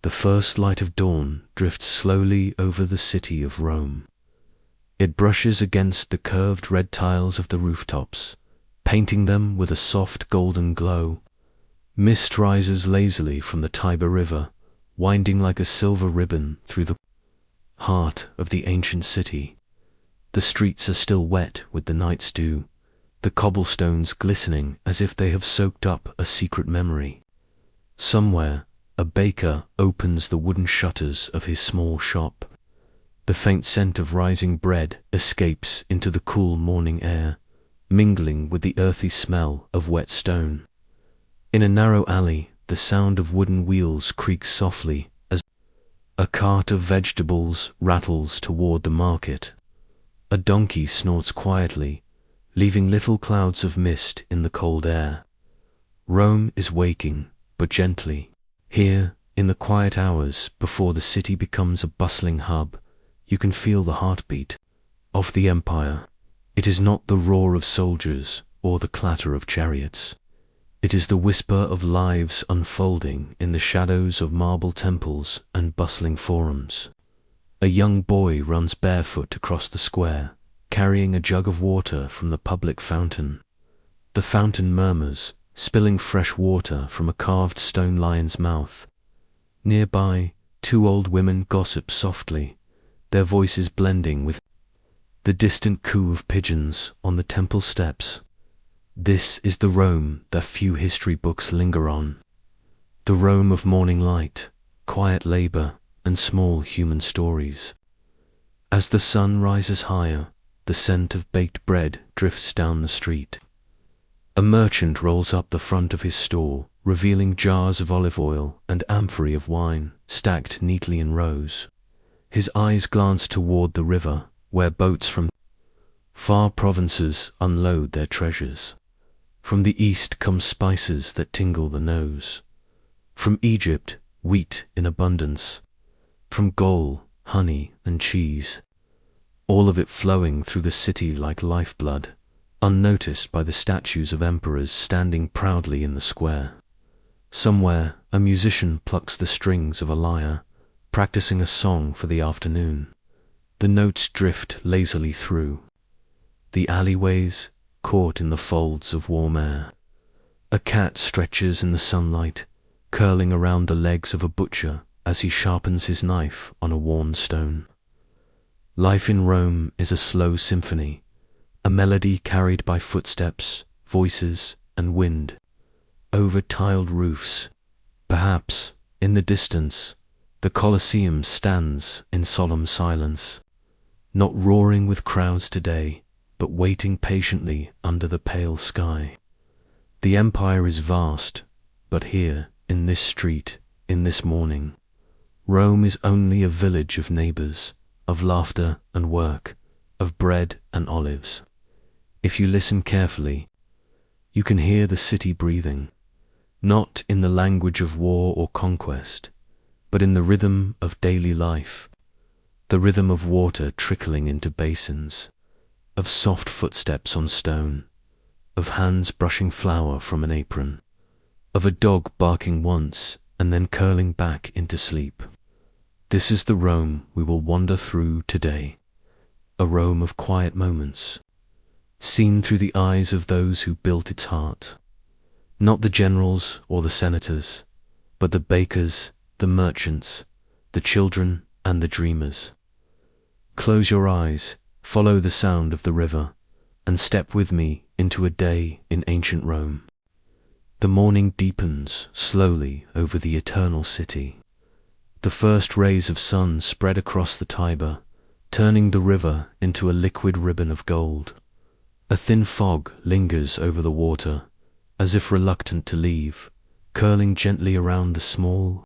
The first light of dawn drifts slowly over the city of Rome. It brushes against the curved red tiles of the rooftops, painting them with a soft golden glow. Mist rises lazily from the Tiber River, winding like a silver ribbon through the heart of the ancient city. The streets are still wet with the night's dew, the cobblestones glistening as if they have soaked up a secret memory. Somewhere, a baker opens the wooden shutters of his small shop. The faint scent of rising bread escapes into the cool morning air, mingling with the earthy smell of wet stone. In a narrow alley, the sound of wooden wheels creaks softly as a cart of vegetables rattles toward the market. A donkey snorts quietly, leaving little clouds of mist in the cold air. Rome is waking, but gently. Here, in the quiet hours before the city becomes a bustling hub, you can feel the heartbeat of the empire. It is not the roar of soldiers or the clatter of chariots. It is the whisper of lives unfolding in the shadows of marble temples and bustling forums. A young boy runs barefoot across the square, carrying a jug of water from the public fountain. The fountain murmurs, spilling fresh water from a carved stone lion's mouth. Nearby, two old women gossip softly, their voices blending with the distant coo of pigeons on the temple steps. This is the Rome that few history books linger on. The Rome of morning light, quiet labor, and small human stories. As the sun rises higher, the scent of baked bread drifts down the street. A merchant rolls up the front of his stall, revealing jars of olive oil and amphorae of wine stacked neatly in rows. His eyes glance toward the river, where boats from far provinces unload their treasures. From the east come spices that tingle the nose. From Egypt, wheat in abundance. From Gaul, honey and cheese. All of it flowing through the city like lifeblood, unnoticed by the statues of emperors standing proudly in the square. Somewhere, a musician plucks the strings of a lyre, practicing a song for the afternoon. The notes drift lazily through the alleyways, caught in the folds of warm air. A cat stretches in the sunlight, curling around the legs of a butcher as he sharpens his knife on a worn stone. Life in Rome is a slow symphony, a melody carried by footsteps, voices, and wind. Over tiled roofs, perhaps, in the distance, the Colosseum stands in solemn silence, not roaring with crowds today, but waiting patiently under the pale sky. The empire is vast, but here, in this street, in this morning, Rome is only a village of neighbors, of laughter and work, of bread and olives. If you listen carefully, you can hear the city breathing, not in the language of war or conquest, but in the rhythm of daily life, the rhythm of water trickling into basins, of soft footsteps on stone, of hands brushing flour from an apron, of a dog barking once and then curling back into sleep. This is the Rome we will wander through today, a Rome of quiet moments, seen through the eyes of those who built its heart. Not the generals or the senators, but the bakers, the merchants, the children and the dreamers. Close your eyes, follow the sound of the river, and step with me into a day in ancient Rome. The morning deepens slowly over the eternal city. The first rays of sun spread across the Tiber, turning the river into a liquid ribbon of gold. A thin fog lingers over the water, as if reluctant to leave, curling gently around the small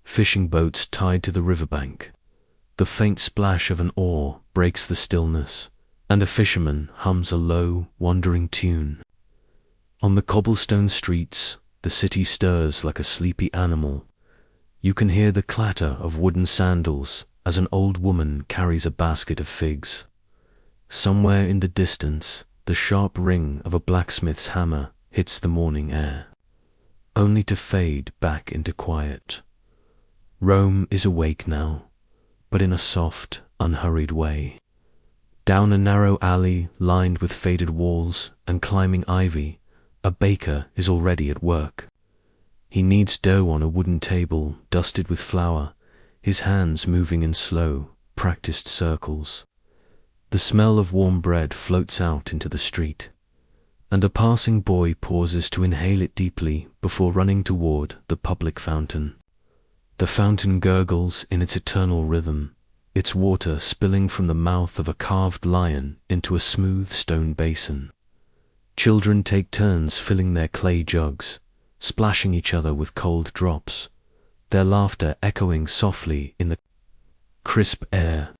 fishing boats tied to the riverbank. The faint splash of an oar breaks the stillness, and a fisherman hums a low, wandering tune. On the cobblestone streets, the city stirs like a sleepy animal. You can hear the clatter of wooden sandals as an old woman carries a basket of figs. Somewhere in the distance, the sharp ring of a blacksmith's hammer hits the morning air, only to fade back into quiet. Rome is awake now, but in a soft, unhurried way. Down a narrow alley lined with faded walls and climbing ivy, a baker is already at work. He kneads dough on a wooden table dusted with flour, his hands moving in slow, practiced circles. The smell of warm bread floats out into the street, and a passing boy pauses to inhale it deeply before running toward the public fountain. The fountain gurgles in its eternal rhythm, its water spilling from the mouth of a carved lion into a smooth stone basin. Children take turns filling their clay jugs, splashing each other with cold drops, their laughter echoing softly in the crisp air.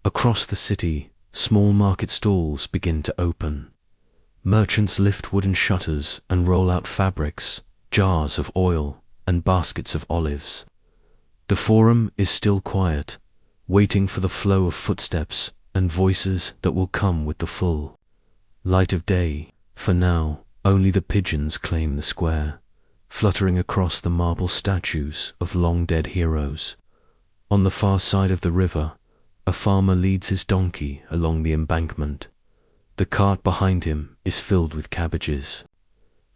Across the city, small market stalls begin to open. Merchants lift wooden shutters and roll out fabrics, jars of oil, and baskets of olives. The forum is still quiet, waiting for the flow of footsteps and voices that will come with the full light of day. For now, only the pigeons claim the square, fluttering across the marble statues of long-dead heroes. On the far side of the river, a farmer leads his donkey along the embankment. The cart behind him is filled with cabbages,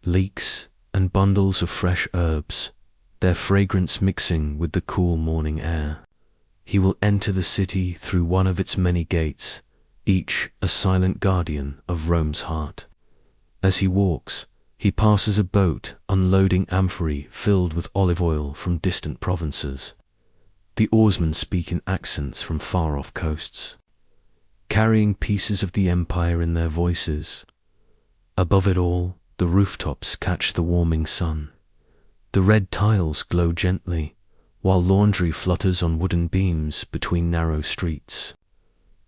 leeks, and bundles of fresh herbs, their fragrance mixing with the cool morning air. He will enter the city through one of its many gates, each a silent guardian of Rome's heart. As he walks, he passes a boat unloading amphorae filled with olive oil from distant provinces. The oarsmen speak in accents from far-off coasts, carrying pieces of the empire in their voices. Above it all, the rooftops catch the warming sun. The red tiles glow gently, while laundry flutters on wooden beams between narrow streets.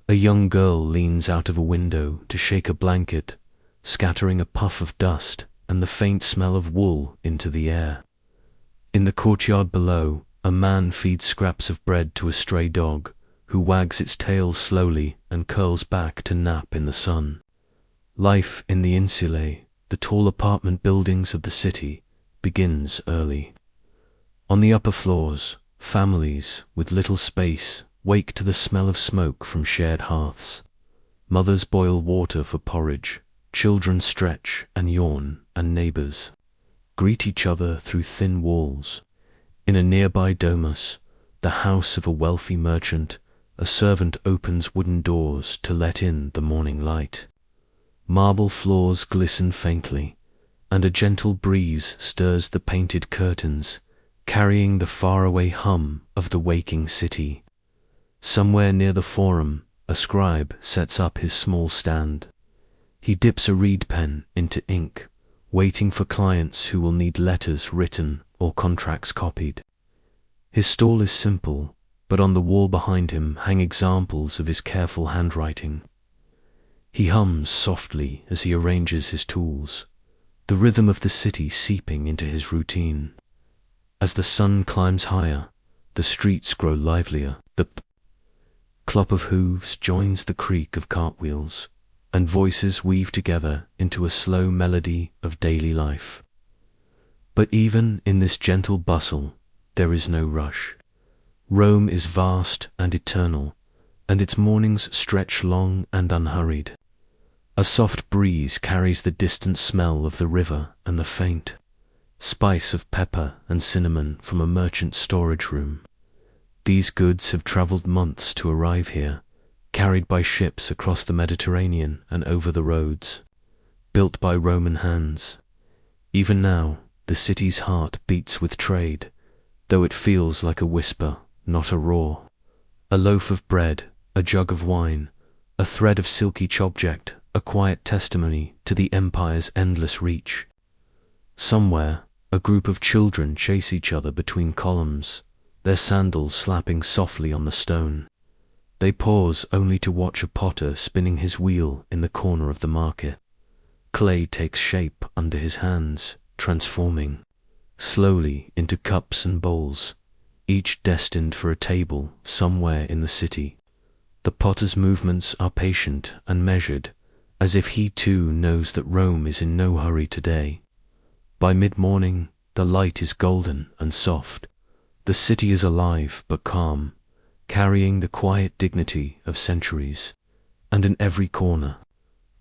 A young girl leans out of a window to shake a blanket, scattering a puff of dust and the faint smell of wool into the air. In the courtyard below, a man feeds scraps of bread to a stray dog, who wags its tail slowly and curls back to nap in the sun. Life in the insulae, the tall apartment buildings of the city, begins early. On the upper floors, families with little space wake to the smell of smoke from shared hearths. Mothers boil water for porridge, children stretch and yawn, and neighbors greet each other through thin walls. In a nearby domus, the house of a wealthy merchant, a servant opens wooden doors to let in the morning light. Marble floors glisten faintly, and a gentle breeze stirs the painted curtains, carrying the faraway hum of the waking city. Somewhere near the forum, a scribe sets up his small stand. He dips a reed pen into ink, waiting for clients who will need letters written or contracts copied. His stall is simple, but on the wall behind him hang examples of his careful handwriting. He hums softly as he arranges his tools, the rhythm of the city seeping into his routine. As the sun climbs higher, the streets grow livelier. The clop of hooves joins the creak of cartwheels, and voices weave together into a slow melody of daily life. But even in this gentle bustle, there is no rush. Rome is vast and eternal, and its mornings stretch long and unhurried. A soft breeze carries the distant smell of the river and the faint spice of pepper and cinnamon from a merchant's storage room. These goods have traveled months to arrive here, carried by ships across the Mediterranean and over the roads, built by Roman hands. Even now, the city's heart beats with trade, though it feels like a whisper, not a roar. A loaf of bread, a jug of wine, a thread of silky object, a quiet testimony to the empire's endless reach. Somewhere, a group of children chase each other between columns, their sandals slapping softly on the stone. They pause only to watch a potter spinning his wheel in the corner of the market. Clay takes shape under his hands, transforming slowly into cups and bowls, each destined for a table somewhere in the city. The potter's movements are patient and measured, as if he too knows that Rome is in no hurry today. By mid-morning, the light is golden and soft, The city is alive but calm, carrying the quiet dignity of centuries. And in every corner,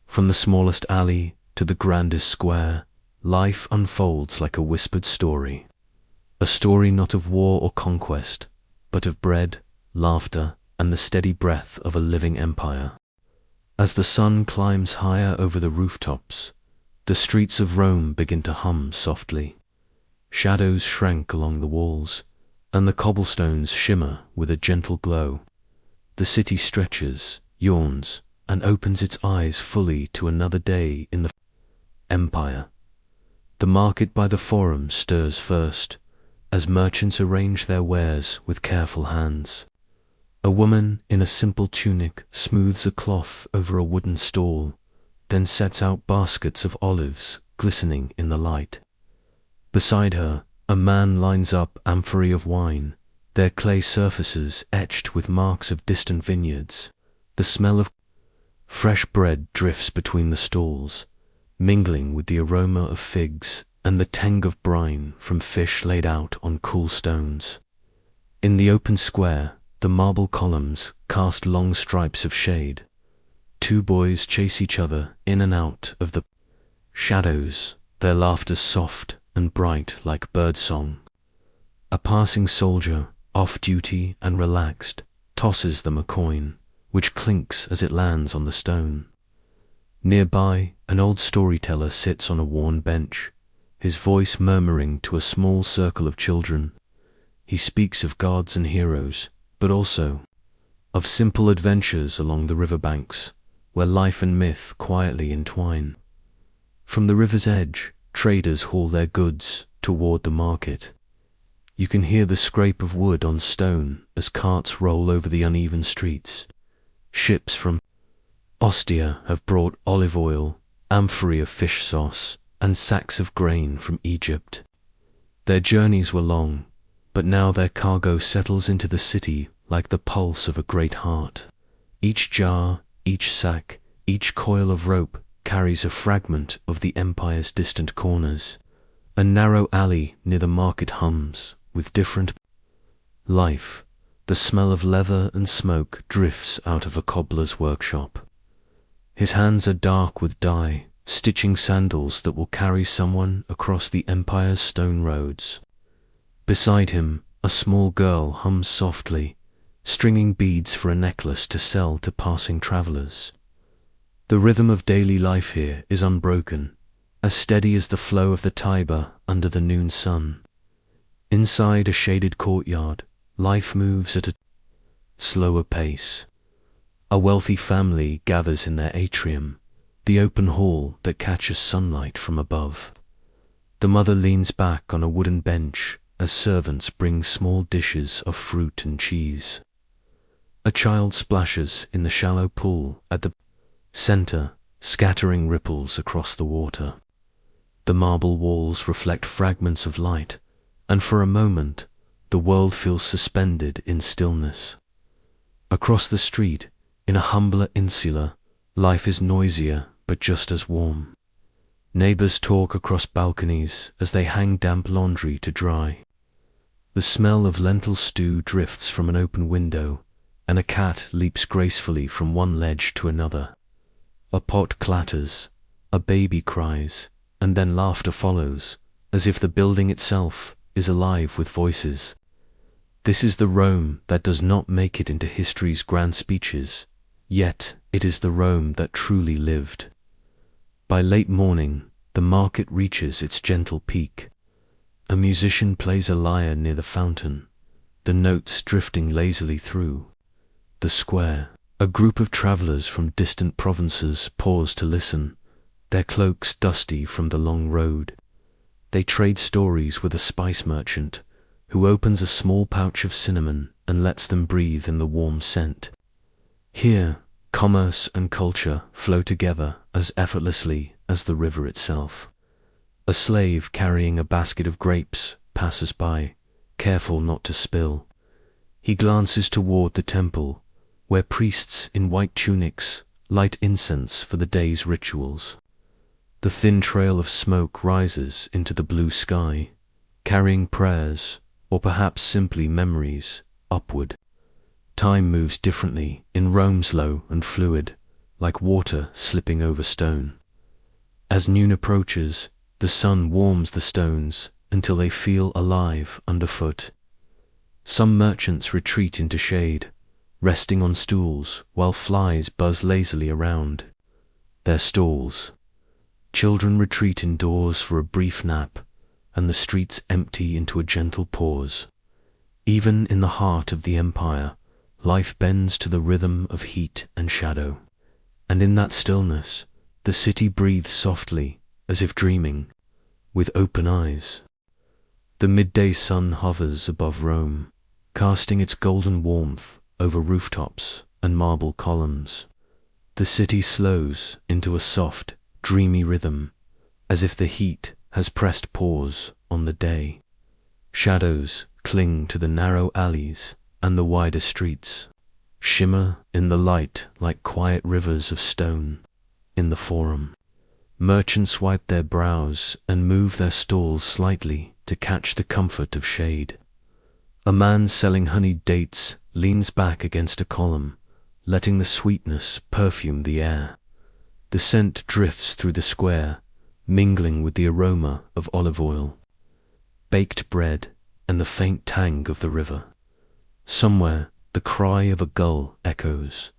from the smallest alley to the grandest square, life unfolds like a whispered story. A story not of war or conquest, but of bread, laughter, and the steady breath of a living empire. As the sun climbs higher over the rooftops, the streets of Rome begin to hum softly. Shadows shrink along the walls, and the cobblestones shimmer with a gentle glow. The city stretches, yawns, and opens its eyes fully to another day in the empire. The market by the forum stirs first, as merchants arrange their wares with careful hands. A woman in a simple tunic smooths a cloth over a wooden stall, then sets out baskets of olives glistening in the light. Beside her, a man lines up amphorae of wine, their clay surfaces etched with marks of distant vineyards. The smell of fresh bread drifts between the stalls, mingling with the aroma of figs and the tang of brine from fish laid out on cool stones. In the open square, the marble columns cast long stripes of shade. Two boys chase each other in and out of the shadows, their laughter soft and bright like birdsong. A passing soldier, off-duty and relaxed, tosses them a coin, which clinks as it lands on the stone. Nearby, an old storyteller sits on a worn bench, his voice murmuring to a small circle of children. He speaks of gods and heroes, but also of simple adventures along the riverbanks, where life and myth quietly entwine. From the river's edge, traders haul their goods toward the market. You can hear the scrape of wood on stone as carts roll over the uneven streets. Ships from Ostia have brought olive oil, amphorae of fish sauce, and sacks of grain from Egypt. Their journeys were long, but now their cargo settles into the city like the pulse of a great heart. Each jar, each sack, each coil of rope carries a fragment of the empire's distant corners. A narrow alley near the market hums with different life. The smell of leather and smoke drifts out of a cobbler's workshop. His hands are dark with dye, stitching sandals that will carry someone across the empire's stone roads. Beside him, a small girl hums softly, stringing beads for a necklace to sell to passing travelers. The rhythm of daily life here is unbroken, as steady as the flow of the Tiber under the noon sun. Inside a shaded courtyard, life moves at a slower pace. A wealthy family gathers in their atrium, the open hall that catches sunlight from above. The mother leans back on a wooden bench as servants bring small dishes of fruit and cheese. A child splashes in the shallow pool at the center, scattering ripples across the water. The marble walls reflect fragments of light, and for a moment, the world feels suspended in stillness. Across the street, in a humbler insula, life is noisier but just as warm. Neighbors talk across balconies as they hang damp laundry to dry. The smell of lentil stew drifts from an open window, and a cat leaps gracefully from one ledge to another. A pot clatters, a baby cries, and then laughter follows, as if the building itself is alive with voices. This is the Rome that does not make it into history's grand speeches, yet it is the Rome that truly lived. By late morning, the market reaches its gentle peak. A musician plays a lyre near the fountain, the notes drifting lazily through. The square, a group of travelers from distant provinces pause to listen, their cloaks dusty from the long road. They trade stories with a spice merchant, who opens a small pouch of cinnamon and lets them breathe in the warm scent. Here, commerce and culture flow together as effortlessly as the river itself. A slave carrying a basket of grapes passes by, careful not to spill. He glances toward the temple, where priests in white tunics light incense for the day's rituals. The thin trail of smoke rises into the blue sky, carrying prayers, or perhaps simply memories, upward. Time moves differently in Rome, slow and fluid, like water slipping over stone. As noon approaches, the sun warms the stones until they feel alive underfoot. Some merchants retreat into shade, resting on stools while flies buzz lazily around their stalls. Children retreat indoors for a brief nap, and the streets empty into a gentle pause. Even in the heart of the empire, life bends to the rhythm of heat and shadow, and in that stillness, the city breathes softly, as if dreaming, with open eyes. The midday sun hovers above Rome, casting its golden warmth over rooftops and marble columns. The city slows into a soft, dreamy rhythm, as if the heat has pressed pause on the day. Shadows cling to the narrow alleys and the wider streets, shimmer in the light like quiet rivers of stone in the forum. Merchants wipe their brows and move their stalls slightly to catch the comfort of shade. A man selling honeyed dates leans back against a column, letting the sweetness perfume the air. The scent drifts through the square, mingling with the aroma of olive oil, baked bread, and the faint tang of the river. Somewhere, the cry of a gull echoes,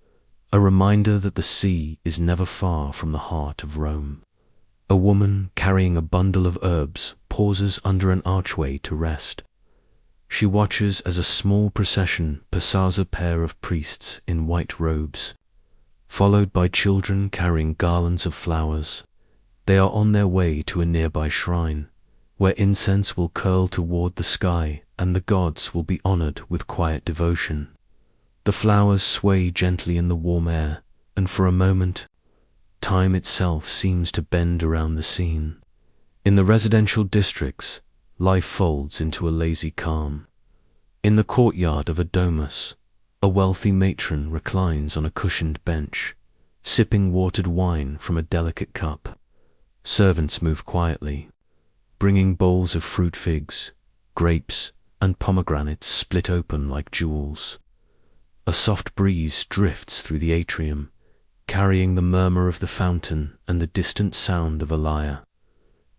a reminder that the sea is never far from the heart of Rome. A woman carrying a bundle of herbs pauses under an archway to rest. She watches as a small procession passes a pair of priests in white robes, followed by children carrying garlands of flowers. They are on their way to a nearby shrine, where incense will curl toward the sky and the gods will be honored with quiet devotion. The flowers sway gently in the warm air, and for a moment, time itself seems to bend around the scene. In the residential districts, life folds into a lazy calm. In the courtyard of a domus, a wealthy matron reclines on a cushioned bench, sipping watered wine from a delicate cup. Servants move quietly, bringing bowls of fruit figs, grapes, and pomegranates split open like jewels. A soft breeze drifts through the atrium, carrying the murmur of the fountain and the distant sound of a lyre.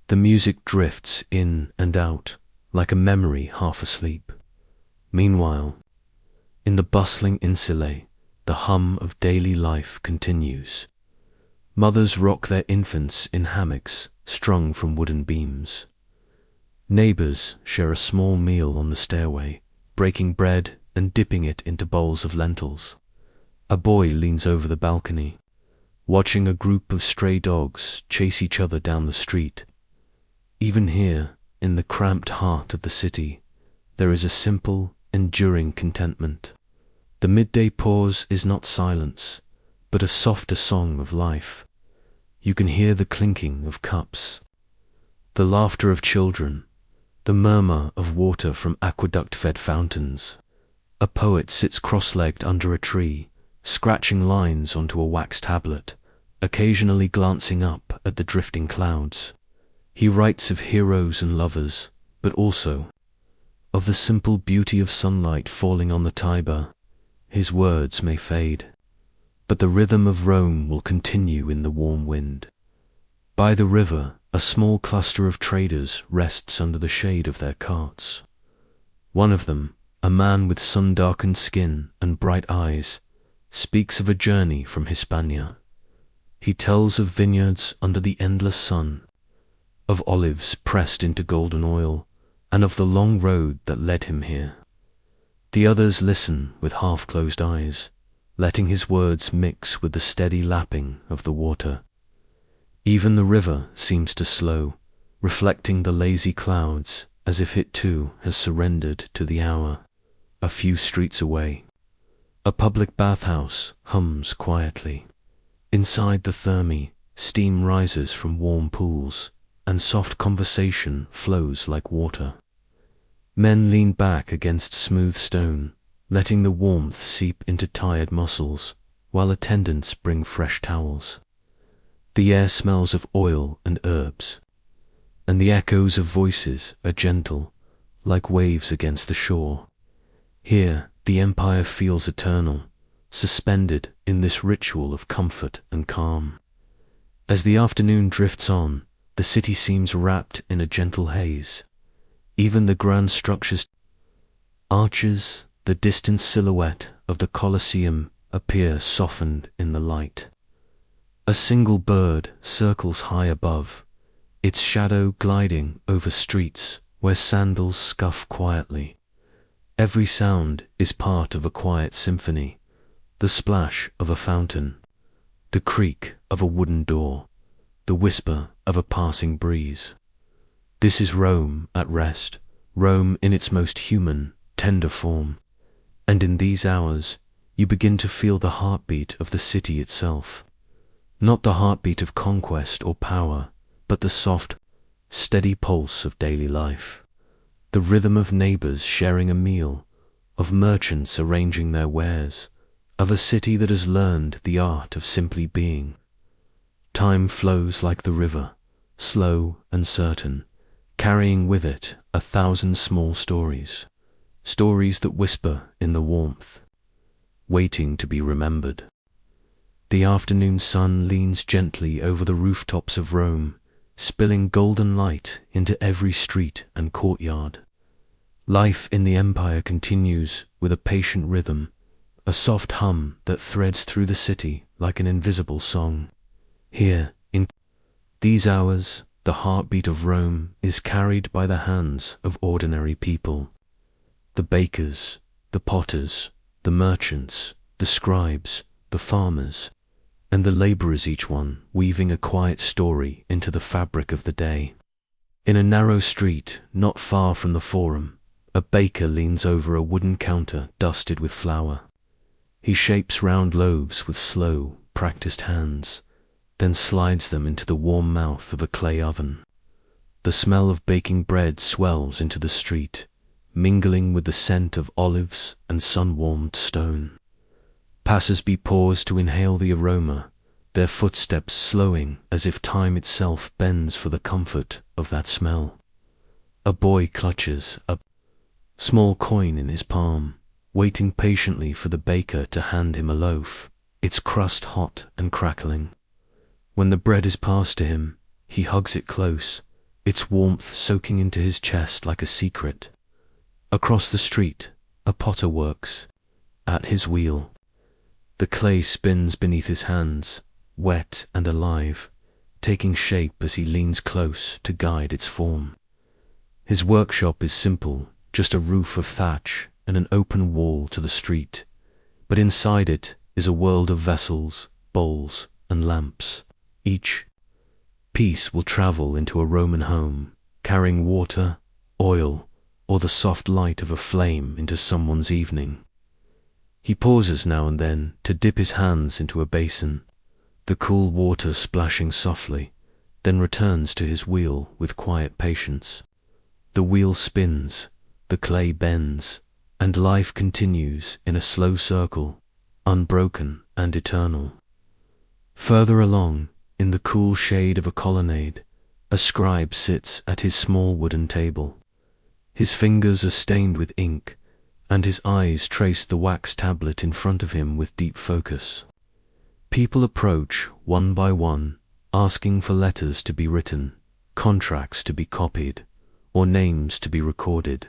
The music drifts in and out, like a memory half asleep. Meanwhile, in the bustling insulae, the hum of daily life continues. Mothers rock their infants in hammocks strung from wooden beams. Neighbors share a small meal on the stairway, breaking bread and dipping it into bowls of lentils. A boy leans over the balcony, watching a group of stray dogs chase each other down the street. Even here, in the cramped heart of the city, there is a simple, enduring contentment. The midday pause is not silence, but a softer song of life. You can hear the clinking of cups, the laughter of children, the murmur of water from aqueduct-fed fountains. A poet sits cross-legged under a tree, scratching lines onto a wax tablet, occasionally glancing up at the drifting clouds. He writes of heroes and lovers, but also of the simple beauty of sunlight falling on the Tiber. His words may fade, but the rhythm of Rome will continue in the warm wind. By the river, a small cluster of traders rests under the shade of their carts. One of them, a man with sun-darkened skin and bright eyes, speaks of a journey from Hispania. He tells of vineyards under the endless sun, of olives pressed into golden oil, and of the long road that led him here. The others listen with half-closed eyes, letting his words mix with the steady lapping of the water. Even the river seems to slow, reflecting the lazy clouds as if it too has surrendered to the hour. A few streets away, a public bathhouse hums quietly. Inside the thermi, steam rises from warm pools, and soft conversation flows like water. Men lean back against smooth stone, letting the warmth seep into tired muscles, while attendants bring fresh towels. The air smells of oil and herbs, and the echoes of voices are gentle, like waves against the shore. Here, the empire feels eternal, suspended in this ritual of comfort and calm. As the afternoon drifts on, the city seems wrapped in a gentle haze. Even the grand structures, arches, the distant silhouette of the Colosseum appear softened in the light. A single bird circles high above, its shadow gliding over streets where sandals scuff quietly. Every sound is part of a quiet symphony, the splash of a fountain, the creak of a wooden door, the whisper of a passing breeze. This is Rome at rest, Rome in its most human, tender form. And in these hours, you begin to feel the heartbeat of the city itself. Not the heartbeat of conquest or power, but the soft, steady pulse of daily life. The rhythm of neighbors sharing a meal, of merchants arranging their wares, of a city that has learned the art of simply being. Time flows like the river, slow and certain, carrying with it 1,000 small stories, stories that whisper in the warmth, waiting to be remembered. The afternoon sun leans gently over the rooftops of Rome, spilling golden light into every street and courtyard. Life in the empire continues with a patient rhythm, a soft hum that threads through the city like an invisible song. Here, in these hours, the heartbeat of Rome is carried by the hands of ordinary people. The bakers, the potters, the merchants, the scribes, the farmers, and the laborers, each one weaving a quiet story into the fabric of the day. In a narrow street not far from the Forum, a baker leans over a wooden counter dusted with flour. He shapes round loaves with slow, practiced hands, then slides them into the warm mouth of a clay oven. The smell of baking bread swells into the street, mingling with the scent of olives and sun-warmed stone. Passers-by pause to inhale the aroma, their footsteps slowing as if time itself bends for the comfort of that smell. A boy clutches a small coin in his palm, waiting patiently for the baker to hand him a loaf, its crust hot and crackling. When the bread is passed to him, he hugs it close, its warmth soaking into his chest like a secret. Across the street, a potter works. At his wheel, the clay spins beneath his hands, wet and alive, taking shape as he leans close to guide its form. His workshop is simple, just a roof of thatch and an open wall to the street, but inside it is a world of vessels, bowls, and lamps. Each piece will travel into a Roman home, carrying water, oil, or the soft light of a flame into someone's evening. He pauses now and then to dip his hands into a basin, the cool water splashing softly, then returns to his wheel with quiet patience. The wheel spins, the clay bends, and life continues in a slow circle, unbroken and eternal. Further along, in the cool shade of a colonnade, a scribe sits at his small wooden table. His fingers are stained with ink, and his eyes trace the wax tablet in front of him with deep focus. People approach one by one, asking for letters to be written, contracts to be copied, or names to be recorded.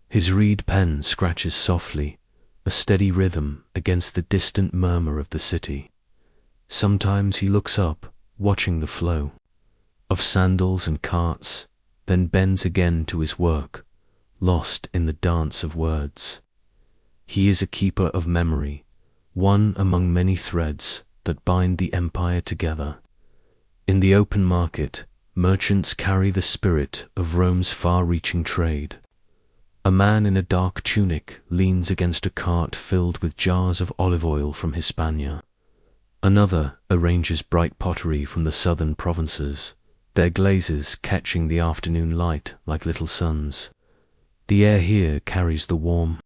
His reed pen scratches softly, a steady rhythm against the distant murmur of the city. Sometimes he looks up, watching the flow of sandals and carts, then bends again to his work, lost in the dance of words. He is a keeper of memory, one among many threads that bind the empire together. In the open market, merchants carry the spirit of Rome's far-reaching trade. A man in a dark tunic leans against a cart filled with jars of olive oil from Hispania. Another arranges bright pottery from the southern provinces, their glazes catching the afternoon light like little suns. The air here carries the warm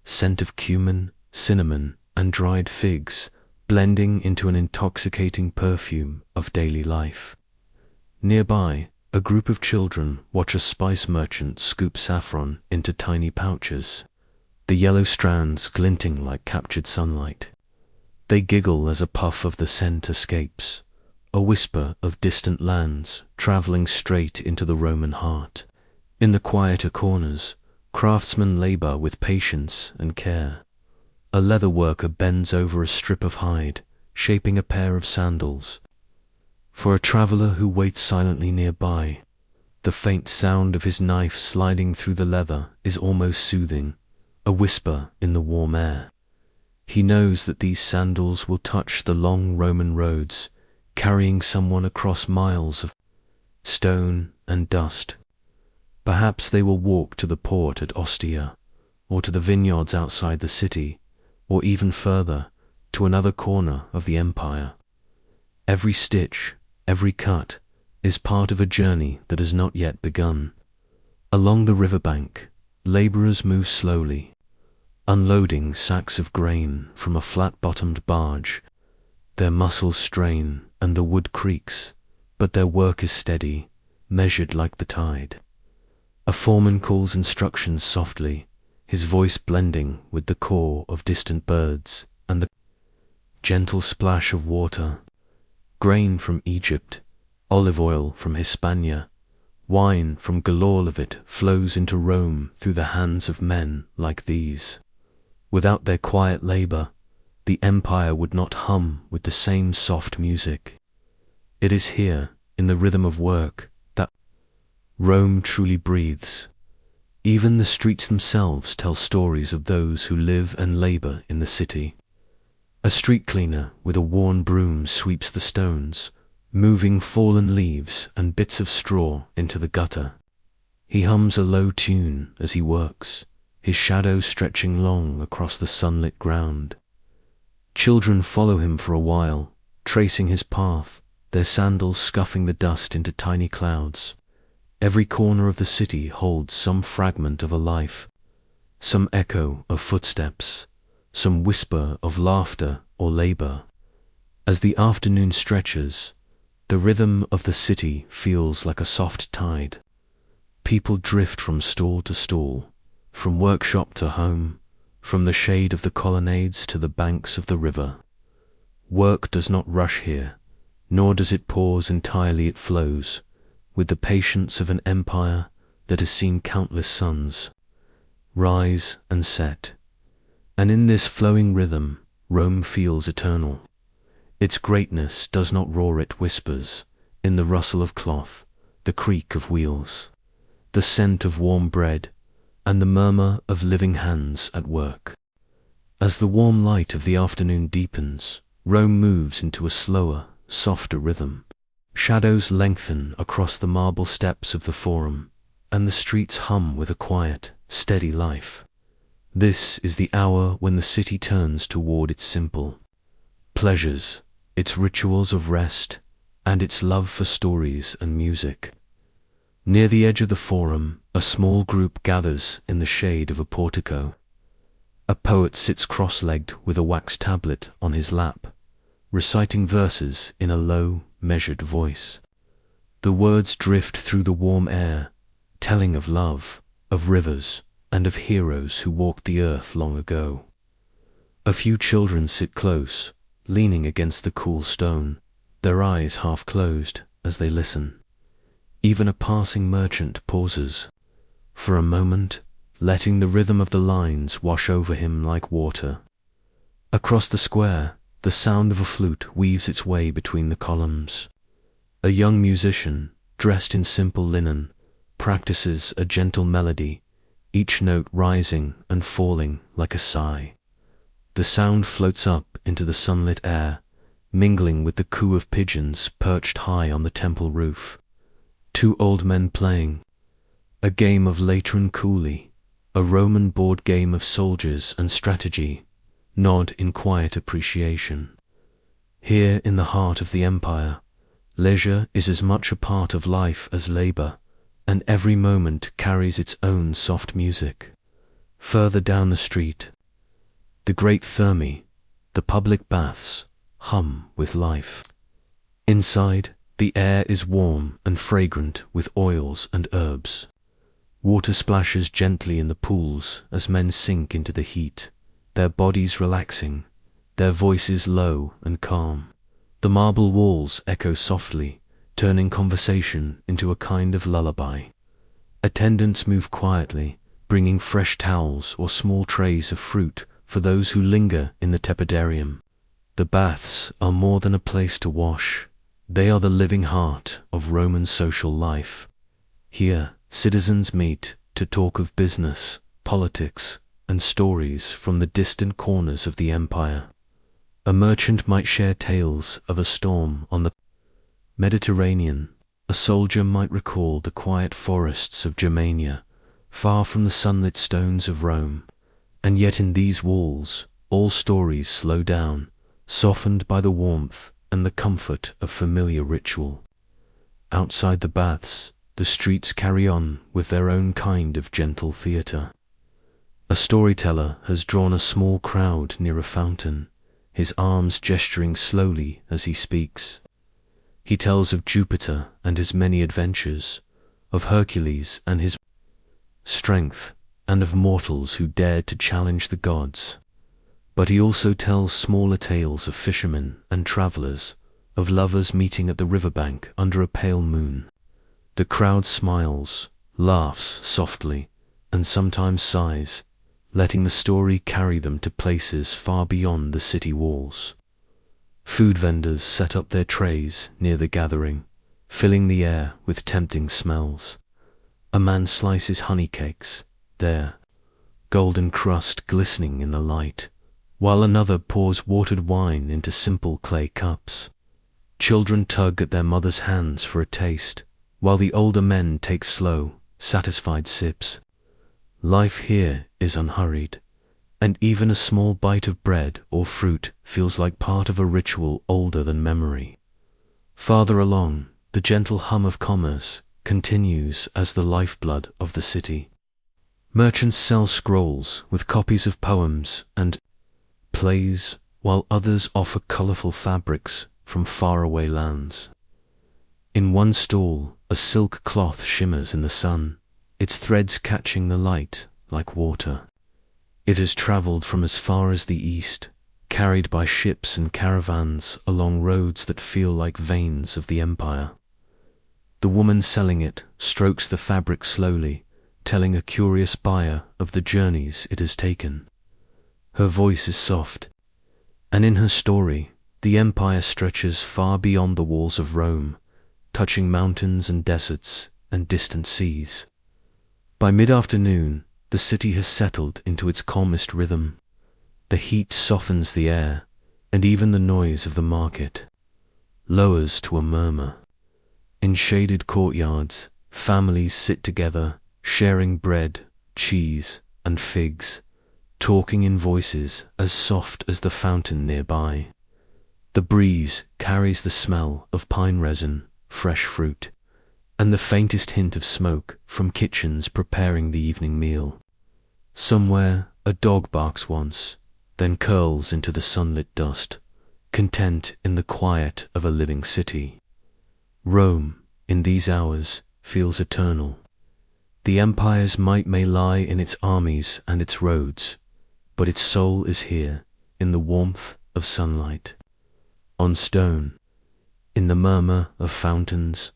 scent of cumin, cinnamon, and dried figs, blending into an intoxicating perfume of daily life. Nearby, A group of children watch a spice merchant scoop saffron into tiny pouches, the yellow strands glinting like captured sunlight. They giggle as a puff of the scent escapes, a whisper of distant lands traveling straight into the Roman heart. In the quieter corners, craftsmen labor with patience and care. A leather worker bends over a strip of hide, shaping a pair of sandals. For a traveler who waits silently nearby, the faint sound of his knife sliding through the leather is almost soothing, a whisper in the warm air. He knows that these sandals will touch the long Roman roads, carrying someone across miles of stone and dust. Perhaps they will walk to the port at Ostia, or to the vineyards outside the city, or even further, to another corner of the empire. Every stitch, every cut, is part of a journey that has not yet begun. Along the riverbank, laborers move slowly, unloading sacks of grain from a flat-bottomed barge. Their muscles strain and the wood creaks, but their work is steady, measured like the tide. A foreman calls instructions softly, his voice blending with the call of distant birds and the gentle splash of water. Grain from Egypt, olive oil from Hispania, wine from Gallaulavit flows into Rome through the hands of men like these. Without their quiet labor, the empire would not hum with the same soft music. It is here, in the rhythm of work, that Rome truly breathes. Even the streets themselves tell stories of those who live and labor in the city. A street cleaner with a worn broom sweeps the stones, moving fallen leaves and bits of straw into the gutter. He hums a low tune as he works, his shadow stretching long across the sunlit ground. Children follow him for a while, tracing his path, their sandals scuffing the dust into tiny clouds. Every corner of the city holds some fragment of a life, some echo of footsteps, some whisper of laughter or labor. As the afternoon stretches, the rhythm of the city feels like a soft tide. People drift from stall to stall, from workshop to home, from the shade of the colonnades to the banks of the river. Work does not rush here, nor does it pause entirely. It flows, with the patience of an empire that has seen countless suns rise and set. And in this flowing rhythm, Rome feels eternal. Its greatness does not roar, it whispers, in the rustle of cloth, the creak of wheels, the scent of warm bread, and the murmur of living hands at work. As the warm light of the afternoon deepens, Rome moves into a slower, softer rhythm. Shadows lengthen across the marble steps of the Forum, and the streets hum with a quiet, steady life. This is the hour when the city turns toward its simple pleasures, its rituals of rest, and its love for stories and music. Near the edge of the Forum, a small group gathers in the shade of a portico. A poet sits cross-legged with a wax tablet on his lap, reciting verses in a low, measured voice. The words drift through the warm air, telling of love, of rivers, and of heroes who walked the earth long ago. A few children sit close, leaning against the cool stone, their eyes half closed as they listen. Even a passing merchant pauses, for a moment, letting the rhythm of the lines wash over him like water. Across the square, the sound of a flute weaves its way between the columns. A young musician, dressed in simple linen, practices a gentle melody, each note rising and falling like a sigh. The sound floats up into the sunlit air, mingling with the coo of pigeons perched high on the temple roof. Two old men playing a game of Lateran Cooley, a Roman board game of soldiers and strategy, nod in quiet appreciation. Here in the heart of the empire, leisure is as much a part of life as labor, and every moment carries its own soft music. Further down the street, the great thermae, the public baths, hum with life. Inside, The air is warm and fragrant with oils and herbs. Water splashes gently in the pools as men sink into the heat, their bodies relaxing, their voices low and calm. The marble walls echo softly, turning conversation into a kind of lullaby. Attendants move quietly, bringing fresh towels or small trays of fruit for those who linger in the tepidarium. The baths are more than a place to wash. They are the living heart of Roman social life. Here, citizens meet to talk of business, politics, and stories from the distant corners of the empire. A merchant might share tales of a storm on the Mediterranean. A soldier might recall the quiet forests of Germania, far from the sunlit stones of Rome. And yet in these walls, all stories slow down, softened by the warmth and the comfort of familiar ritual. Outside the baths, the streets carry on with their own kind of gentle theatre. A storyteller has drawn a small crowd near a fountain, his arms gesturing slowly as he speaks. He tells of Jupiter and his many adventures, of Hercules and his strength, and of mortals who dared to challenge the gods. But he also tells smaller tales of fishermen and travelers, of lovers meeting at the riverbank under a pale moon. The crowd smiles, laughs softly, and sometimes sighs, letting the story carry them to places far beyond the city walls. Food vendors set up their trays near the gathering, filling the air with tempting smells. A man slices honey cakes, their golden crust glistening in the light, while another pours watered wine into simple clay cups. Children tug at their mothers' hands for a taste, while the older men take slow, satisfied sips. Life here is unhurried, and even a small bite of bread or fruit feels like part of a ritual older than memory. Farther along, the gentle hum of commerce continues as the lifeblood of the city. Merchants sell scrolls with copies of poems and plays, while others offer colorful fabrics from faraway lands. In one stall, a silk cloth shimmers in the sun, its threads catching the light like water. It has traveled from as far as the east, carried by ships and caravans along roads that feel like veins of the empire. The woman selling it strokes the fabric slowly, telling a curious buyer of the journeys it has taken. Her voice is soft, and in her story, the empire stretches far beyond the walls of Rome, touching mountains and deserts and distant seas. By mid-afternoon, the city has settled into its calmest rhythm. The heat softens the air, and even the noise of the market lowers to a murmur. In shaded courtyards, families sit together, sharing bread, cheese, and figs, talking in voices as soft as the fountain nearby. The breeze carries the smell of pine resin, fresh fruit, and the faintest hint of smoke from kitchens preparing the evening meal. Somewhere a dog barks once, then curls into the sunlit dust, content in the quiet of a living city. Rome, in these hours, feels eternal. The empire's might may lie in its armies and its roads, but its soul is here, in the warmth of sunlight. On stone, in the murmur of fountains,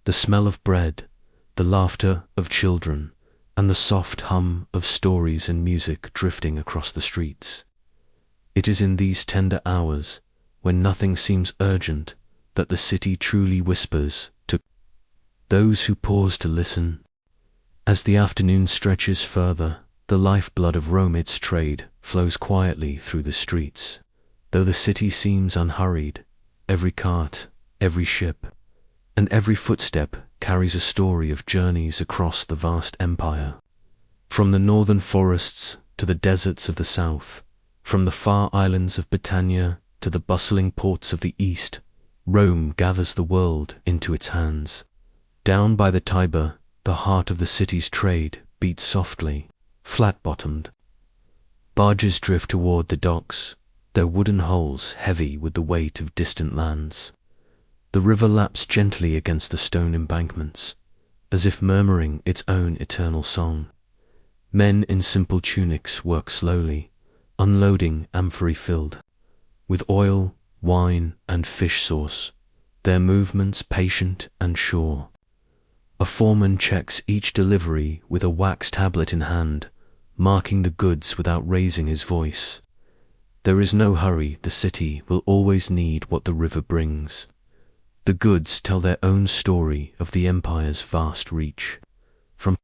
the smell of bread, the laughter of children, and the soft hum of stories and music drifting across the streets. It is in these tender hours, when nothing seems urgent, that the city truly whispers to those who pause to listen. As the afternoon stretches further, the lifeblood of Rome, its trade, flows quietly through the streets. Though the city seems unhurried, every cart, every ship, and every footstep carries a story of journeys across the vast empire. From the northern forests to the deserts of the south, from the far islands of Britannia to the bustling ports of the east, Rome gathers the world into its hands. Down by the Tiber, the heart of the city's trade beats softly, flat-bottomed. Barges drift toward the docks, their wooden hulls heavy with the weight of distant lands. The river laps gently against the stone embankments, as if murmuring its own eternal song. Men in simple tunics work slowly, unloading amphorae filled with oil, wine, and fish sauce, their movements patient and sure. A foreman checks each delivery with a wax tablet in hand, marking the goods without raising his voice. There is no hurry, the city will always need what the river brings. The goods tell their own story of the empire's vast reach. From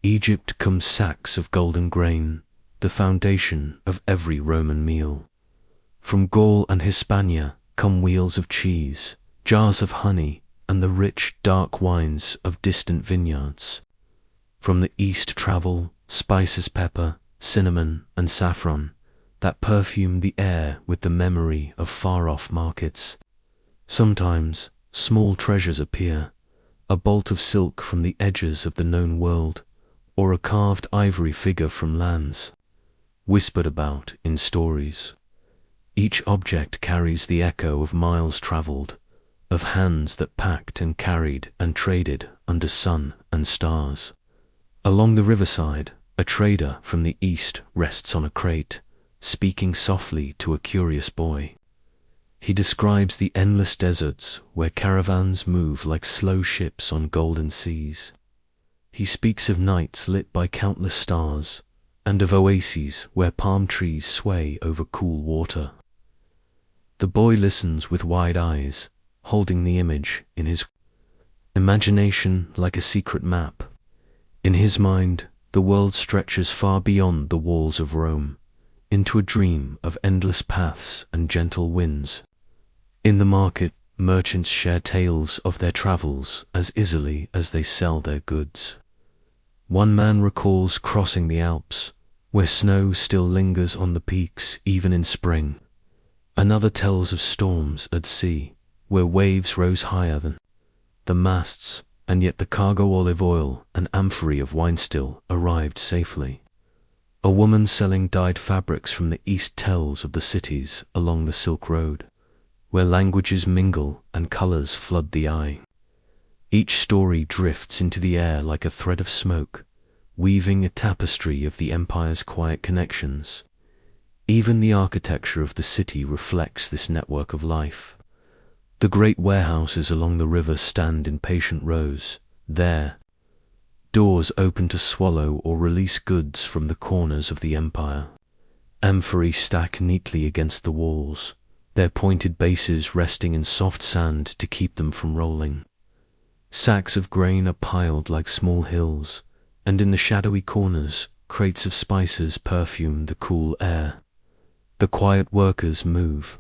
Egypt come sacks of golden grain, the foundation of every Roman meal. From Gaul and Hispania come wheels of cheese, jars of honey, and the rich, dark wines of distant vineyards. From the east travel spices, pepper, cinnamon, and saffron, that perfume the air with the memory of far-off markets. Sometimes small treasures appear, a bolt of silk from the edges of the known world, or a carved ivory figure from lands whispered about in stories. Each object carries the echo of miles traveled, of hands that packed and carried and traded under sun and stars. Along the riverside, a trader from the east rests on a crate, speaking softly to a curious boy. He describes the endless deserts where caravans move like slow ships on golden seas. He speaks of nights lit by countless stars, and of oases where palm trees sway over cool water. The boy listens with wide eyes, holding the image in his imagination like a secret map. In his mind, the world stretches far beyond the walls of Rome, into a dream of endless paths and gentle winds. In the market, merchants share tales of their travels as easily as they sell their goods. One man recalls crossing the Alps, where snow still lingers on the peaks even in spring. Another tells of storms at sea, where waves rose higher than the masts, and yet the cargo olive oil and amphorae of wine still arrived safely. A woman selling dyed fabrics from the east tells of the cities along the Silk Road, where languages mingle and colors flood the eye. Each story drifts into the air like a thread of smoke, weaving a tapestry of the empire's quiet connections. Even the architecture of the city reflects this network of life. The great warehouses along the river stand in patient rows, there, doors open to swallow or release goods from the corners of the empire. Amphorae stack neatly against the walls, their pointed bases resting in soft sand to keep them from rolling. Sacks of grain are piled like small hills, and in the shadowy corners, crates of spices perfume the cool air. The quiet workers move,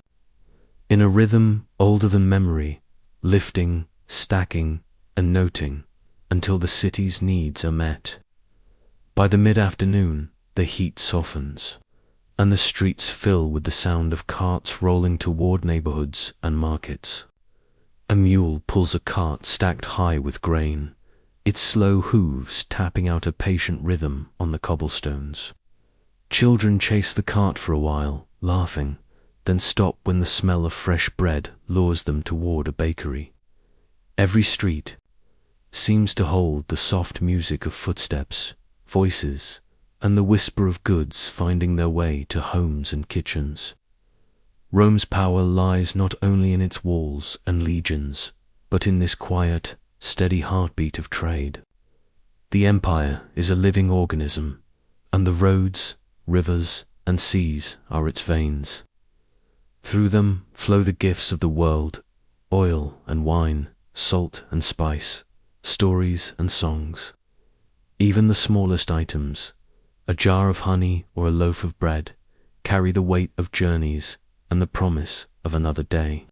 in a rhythm older than memory, lifting, stacking, and noting, until the city's needs are met. By the mid-afternoon, the heat softens, and the streets fill with the sound of carts rolling toward neighborhoods and markets. A mule pulls a cart stacked high with grain, its slow hooves tapping out a patient rhythm on the cobblestones. Children chase the cart for a while, laughing, then stop when the smell of fresh bread lures them toward a bakery. Every street seems to hold the soft music of footsteps, voices, and the whisper of goods finding their way to homes and kitchens. Rome's power lies not only in its walls and legions, but in this quiet, steady heartbeat of trade. The empire is a living organism, and the roads, rivers, and seas are its veins. Through them flow the gifts of the world, oil and wine, salt and spice, stories and songs. Even the smallest items, a jar of honey or a loaf of bread, carry the weight of journeys and the promise of another day.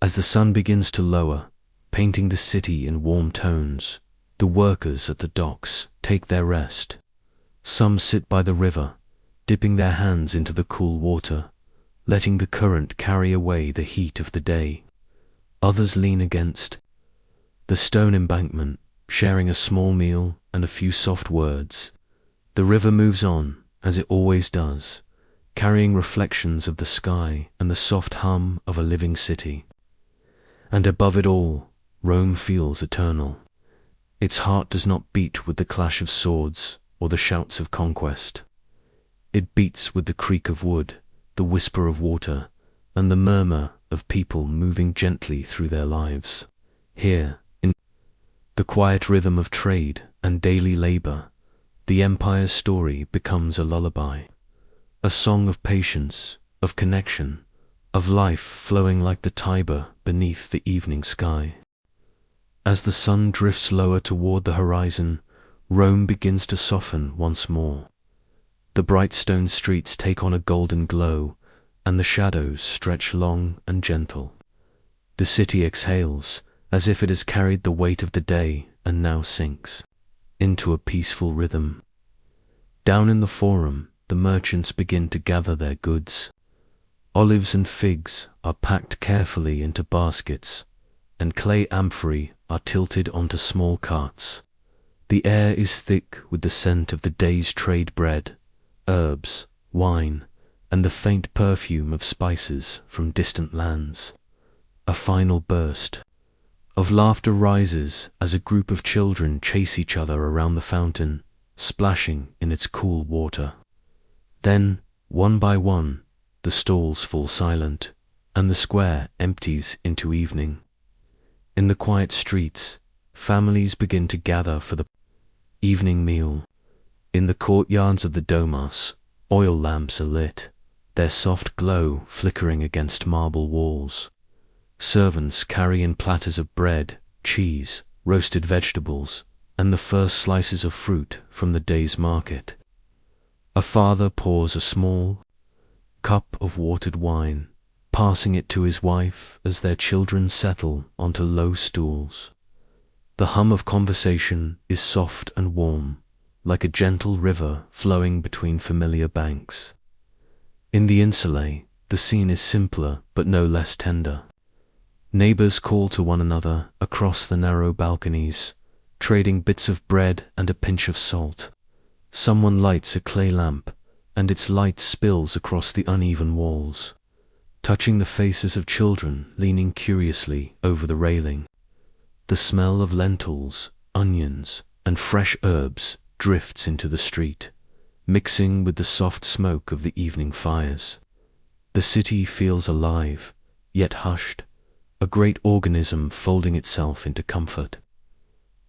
As the sun begins to lower, painting the city in warm tones, the workers at the docks take their rest. Some sit by the river, dipping their hands into the cool water, letting the current carry away the heat of the day. Others lean against the stone embankment, sharing a small meal and a few soft words. The river moves on, as it always does, carrying reflections of the sky and the soft hum of a living city. And above it all, Rome feels eternal. Its heart does not beat with the clash of swords or the shouts of conquest. It beats with the creak of wood, the whisper of water, and the murmur of people moving gently through their lives. Here, in the quiet rhythm of trade and daily labor, the empire's story becomes a lullaby, a song of patience, of connection, of life flowing like the Tiber beneath the evening sky. As the sun drifts lower toward the horizon, Rome begins to soften once more. The bright stone streets take on a golden glow, and the shadows stretch long and gentle. The city exhales, as if it has carried the weight of the day and now sinks into a peaceful rhythm. Down in the forum, the merchants begin to gather their goods. Olives and figs are packed carefully into baskets, and clay amphorae are tilted onto small carts. The air is thick with the scent of the day's trade bread, herbs, wine, and the faint perfume of spices from distant lands. A final burst of laughter rises as a group of children chase each other around the fountain, splashing in its cool water. Then, one by one, the stalls fall silent, and the square empties into evening. In the quiet streets, families begin to gather for the evening meal. In the courtyards of the domus, oil lamps are lit, their soft glow flickering against marble walls. Servants carry in platters of bread, cheese, roasted vegetables, and the first slices of fruit from the day's market. A father pours a small cup of watered wine, passing it to his wife as their children settle onto low stools. The hum of conversation is soft and warm, like a gentle river flowing between familiar banks. In the insulae, the scene is simpler but no less tender. Neighbors call to one another across the narrow balconies, trading bits of bread and a pinch of salt. Someone lights a clay lamp, and its light spills across the uneven walls, touching the faces of children leaning curiously over the railing. The smell of lentils, onions, and fresh herbs drifts into the street, mixing with the soft smoke of the evening fires. The city feels alive, yet hushed, a great organism folding itself into comfort.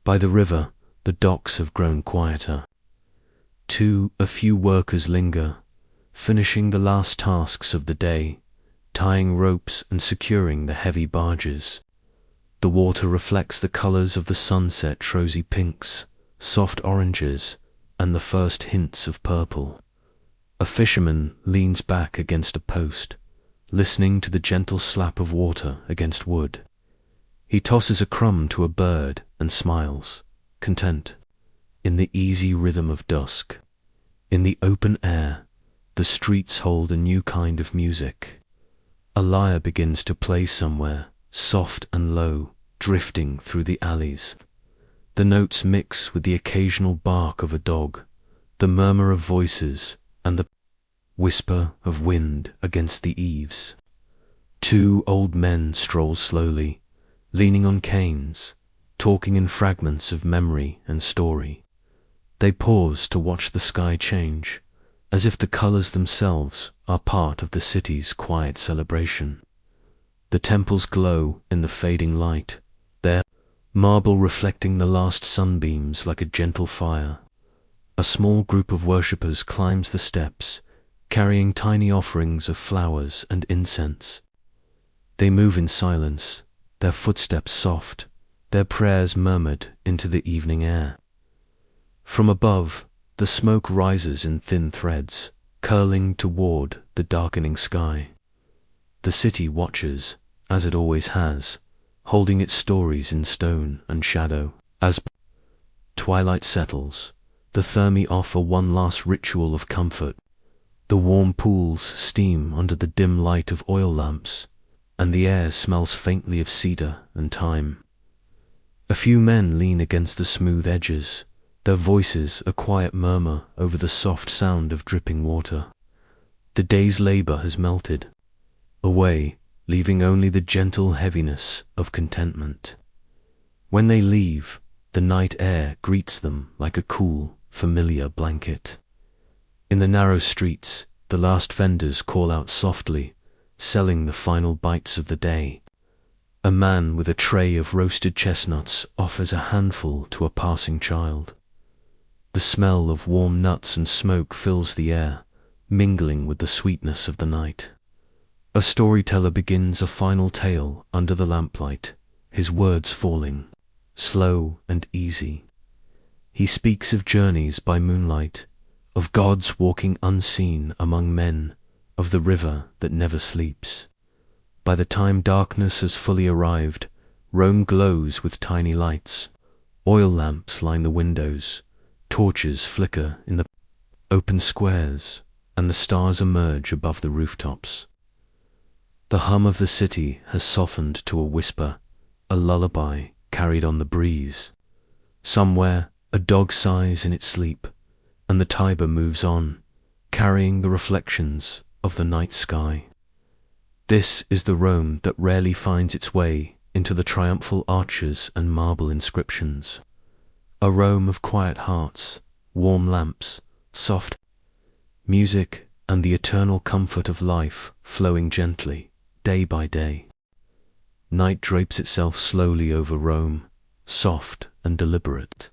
By the river, the docks have grown quieter. A few workers linger, finishing the last tasks of the day, tying ropes and securing the heavy barges. The water reflects the colors of the sunset, rosy pinks, soft oranges, and the first hints of purple. A fisherman leans back against a post, listening to the gentle slap of water against wood. He tosses a crumb to a bird and smiles, content, in the easy rhythm of dusk. In the open air, the streets hold a new kind of music. A lyre begins to play somewhere, soft and low, drifting through the alleys. The notes mix with the occasional bark of a dog, the murmur of voices, and the whisper of wind against the eaves. Two old men stroll slowly, leaning on canes, talking in fragments of memory and story. They pause to watch the sky change, as if the colors themselves are part of the city's quiet celebration. The temples glow in the fading light, their marble reflecting the last sunbeams like a gentle fire. A small group of worshippers climbs the steps, carrying tiny offerings of flowers and incense. They move in silence, their footsteps soft, their prayers murmured into the evening air. From above, the smoke rises in thin threads, curling toward the darkening sky. The city watches, as it always has, holding its stories in stone and shadow. As twilight settles, the Thermi offer one last ritual of comfort. The warm pools steam under the dim light of oil lamps, and the air smells faintly of cedar and thyme. A few men lean against the smooth edges, their voices a quiet murmur over the soft sound of dripping water. The day's labor has melted away, leaving only the gentle heaviness of contentment. When they leave, the night air greets them like a cool, familiar blanket. In the narrow streets, the last vendors call out softly, selling the final bites of the day. A man with a tray of roasted chestnuts offers a handful to a passing child. The smell of warm nuts and smoke fills the air, mingling with the sweetness of the night. A storyteller begins a final tale under the lamplight, his words falling, slow and easy. He speaks of journeys by moonlight, of gods walking unseen among men, of the river that never sleeps. By the time darkness has fully arrived, Rome glows with tiny lights. Oil lamps line the windows, torches flicker in the open squares, and the stars emerge above the rooftops. The hum of the city has softened to a whisper, a lullaby carried on the breeze. Somewhere, a dog sighs in its sleep, and the Tiber moves on, carrying the reflections of the night sky. This is the Rome that rarely finds its way into the triumphal arches and marble inscriptions. A Rome of quiet hearts, warm lamps, soft music, and the eternal comfort of life flowing gently, day by day. Night drapes itself slowly over Rome, soft and deliberate.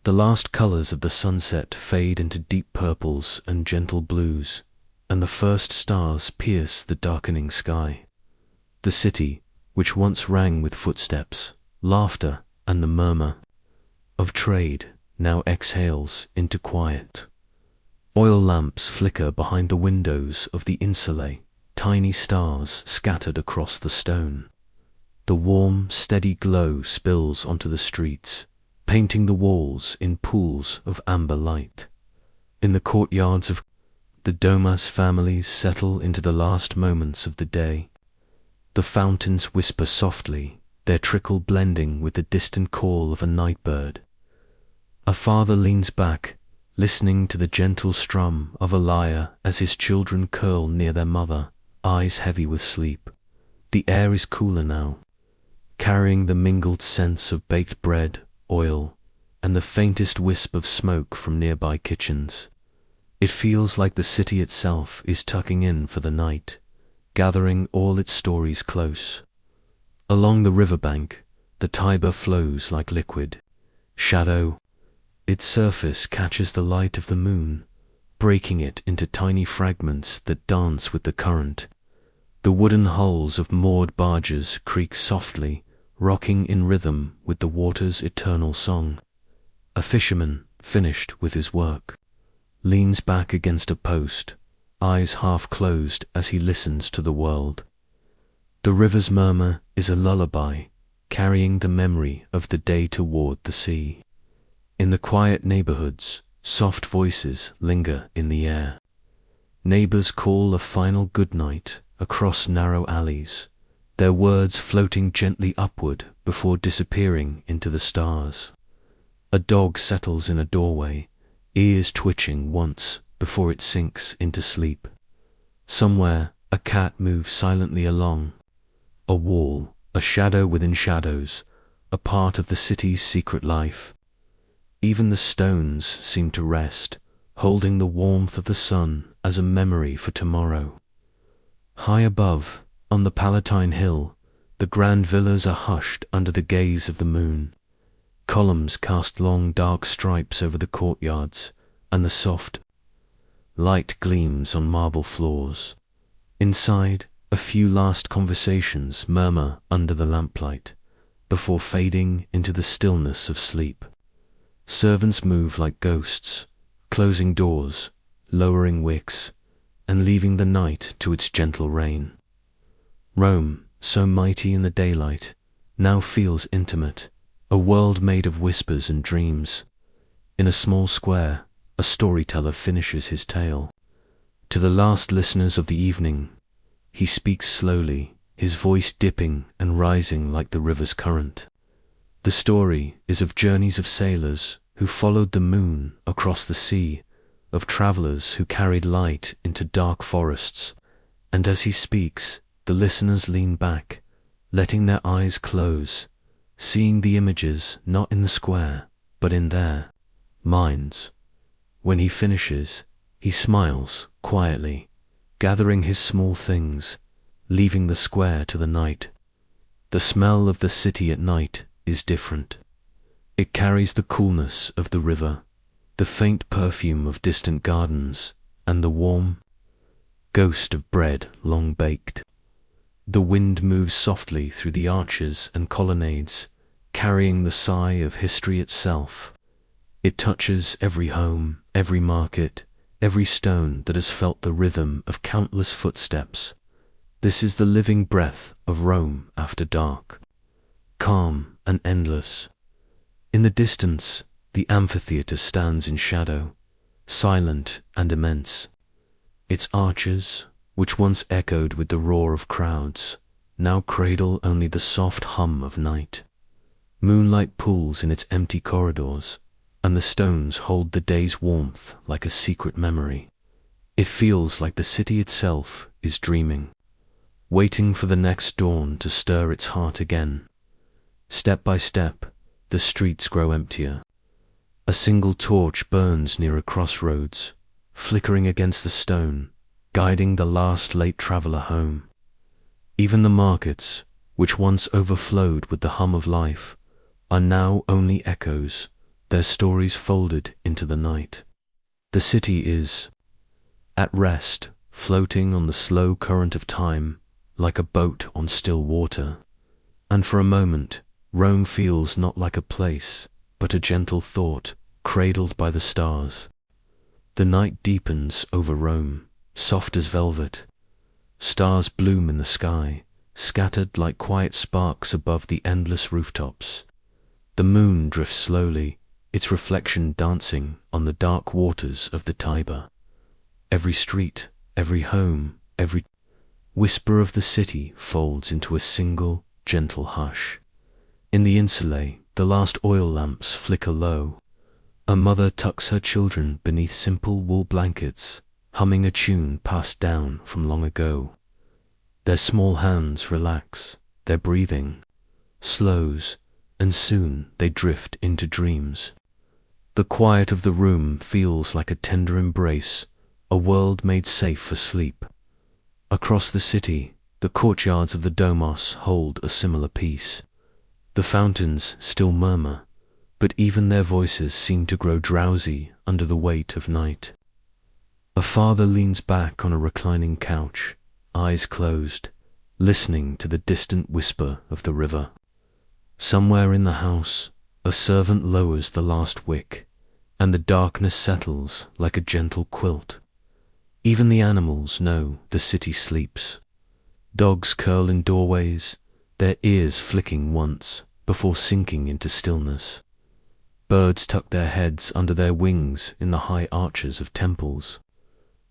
The last colors of the sunset fade into deep purples and gentle blues, and the first stars pierce the darkening sky. The city, which once rang with footsteps, laughter, and the murmur of trade, now exhales into quiet. Oil lamps flicker behind the windows of the insulae, tiny stars scattered across the stone. The warm, steady glow spills onto the streets, painting the walls in pools of amber light. In the courtyards of the Domas families settle into the last moments of the day. The fountains whisper softly, their trickle blending with the distant call of a night bird. A father leans back, listening to the gentle strum of a lyre as his children curl near their mother, eyes heavy with sleep. The air is cooler now, carrying the mingled scents of baked bread, oil, and the faintest wisp of smoke from nearby kitchens. It feels like the city itself is tucking in for the night, gathering all its stories close. Along the riverbank, the Tiber flows like liquid. Shadow, its surface catches the light of the moon, breaking it into tiny fragments that dance with the current. The wooden hulls of moored barges creak softly, rocking in rhythm with the water's eternal song. A fisherman, finished with his work, leans back against a post, eyes half closed as he listens to the world. The river's murmur is a lullaby, carrying the memory of the day toward the sea. In the quiet neighborhoods, soft voices linger in the air. Neighbors call a final good night across narrow alleys, their words floating gently upward before disappearing into the stars. A dog settles in a doorway, ears twitching once before it sinks into sleep. Somewhere, a cat moves silently along. A wall, a shadow within shadows, a part of the city's secret life. Even the stones seem to rest, holding the warmth of the sun as a memory for tomorrow. High above, on the Palatine Hill, the grand villas are hushed under the gaze of the moon. Columns cast long dark stripes over the courtyards, and the soft light gleams on marble floors. Inside, a few last conversations murmur under the lamplight, before fading into the stillness of sleep. Servants move like ghosts, closing doors, lowering wicks, and leaving the night to its gentle reign. Rome, so mighty in the daylight, now feels intimate, a world made of whispers and dreams. In a small square, a storyteller finishes his tale. To the last listeners of the evening, he speaks slowly, his voice dipping and rising like the river's current. The story is of journeys of sailors who followed the moon across the sea, of travelers who carried light into dark forests, and as he speaks, The listeners lean back, letting their eyes close, seeing the images not in the square, but in their minds. When he finishes, he smiles quietly, gathering his small things, leaving the square to the night. The smell of the city at night is different. It carries the coolness of the river, the faint perfume of distant gardens, and the warm ghost of bread long baked. The wind moves softly through the arches and colonnades, carrying the sigh of history itself. It touches every home, every market, every stone that has felt the rhythm of countless footsteps. This is the living breath of Rome after dark, calm and endless. In the distance, the amphitheatre stands in shadow, silent and immense. Its arches, which once echoed with the roar of crowds, now cradle only the soft hum of night. Moonlight pools in its empty corridors, and the stones hold the day's warmth like a secret memory. It feels like the city itself is dreaming, waiting for the next dawn to stir its heart again. Step by step, the streets grow emptier. A single torch burns near a crossroads, flickering against the stone, guiding the last late traveler home. Even the markets, which once overflowed with the hum of life, are now only echoes, their stories folded into the night. The city is at rest, floating on the slow current of time, like a boat on still water. And for a moment, Rome feels not like a place, but a gentle thought, cradled by the stars. The night deepens over Rome, soft as velvet. Stars bloom in the sky, scattered like quiet sparks above the endless rooftops. The moon drifts slowly, its reflection dancing on the dark waters of the Tiber. Every street, every home, every whisper of the city folds into a single, gentle hush. In the insulae, the last oil lamps flicker low. A mother tucks her children beneath simple wool blankets, humming a tune passed down from long ago. Their small hands relax, their breathing slows, and soon they drift into dreams. The quiet of the room feels like a tender embrace, a world made safe for sleep. Across the city, the courtyards of the Domos hold a similar peace. The fountains still murmur, but even their voices seem to grow drowsy under the weight of night. A father leans back on a reclining couch, eyes closed, listening to the distant whisper of the river. Somewhere in the house, a servant lowers the last wick, and the darkness settles like a gentle quilt. Even the animals know the city sleeps. Dogs curl in doorways, their ears flicking once before sinking into stillness. Birds tuck their heads under their wings in the high arches of temples.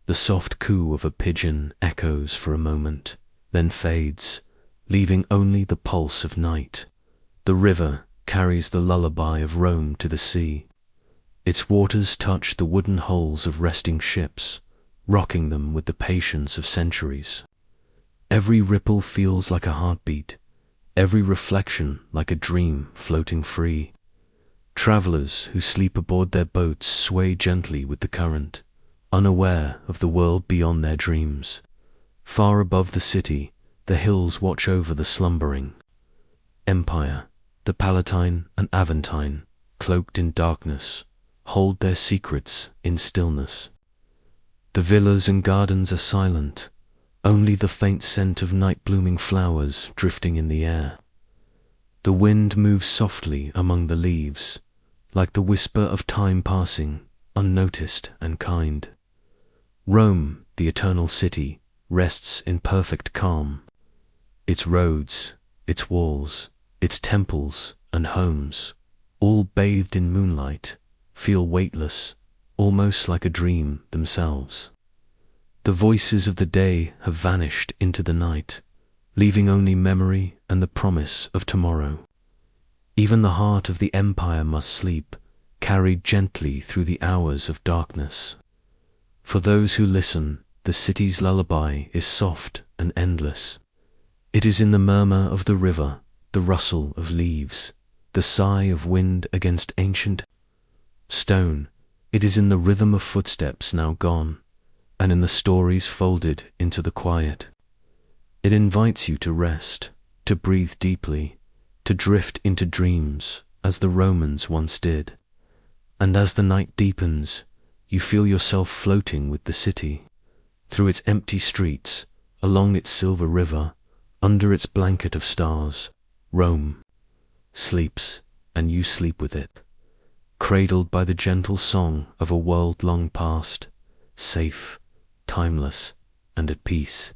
The soft coo of a pigeon echoes for a moment, then fades, leaving only the pulse of night. The river carries the lullaby of Rome to the sea. Its waters touch the wooden hulls of resting ships, rocking them with the patience of centuries. Every ripple feels like a heartbeat, every reflection like a dream floating free. Travelers who sleep aboard their boats sway gently with the current, unaware of the world beyond their dreams. Far above the city, the hills watch over the slumbering empire. The Palatine and Aventine, cloaked in darkness, hold their secrets in stillness. The villas and gardens are silent, only the faint scent of night-blooming flowers drifting in the air. The wind moves softly among the leaves, like the whisper of time passing, unnoticed and kind. Rome, the eternal city, rests in perfect calm. Its roads, its walls, its temples and homes, all bathed in moonlight, feel weightless, almost like a dream themselves. The voices of the day have vanished into the night, leaving only memory and the promise of tomorrow. Even the heart of the empire must sleep, carried gently through the hours of darkness. For those who listen, the city's lullaby is soft and endless. It is in the murmur of the river, the rustle of leaves, the sigh of wind against ancient stone. It is in the rhythm of footsteps now gone, and in the stories folded into the quiet. It invites you to rest, to breathe deeply, to drift into dreams as the Romans once did. And as the night deepens, you feel yourself floating with the city, through its empty streets, along its silver river, under its blanket of stars. Rome sleeps, and you sleep with it, cradled by the gentle song of a world long past, safe, timeless, and at peace.